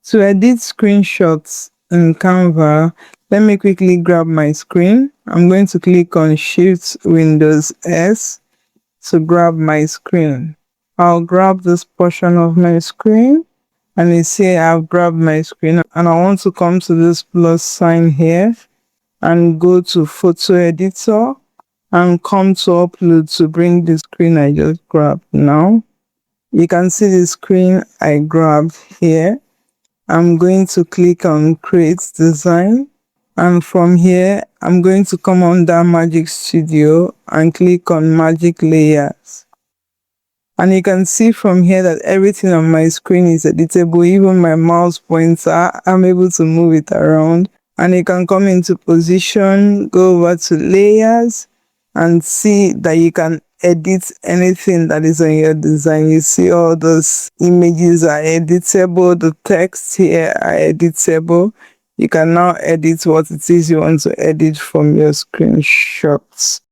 To edit screenshots in Canva, let me quickly grab my screen. I'm going to click on Shift Windows S to grab my screen. I'll grab this portion of my screen, and you see I've grabbed my screen, and I want to come to this plus sign here and go to photo editor and come to upload to bring the screen I just grabbed now. You can see the screen I grabbed here. I'm going to click on create design, and from here I'm going to come under Magic Studio and click on magic layers. And you can see from here that everything on my screen is editable. Even my mouse pointer, I'm able to move it around. And you can come into position, go over to layers, and see that you can edit anything that is on your design. You see all those images are editable, the text here are editable. You can now edit what it is you want to edit from your screenshots.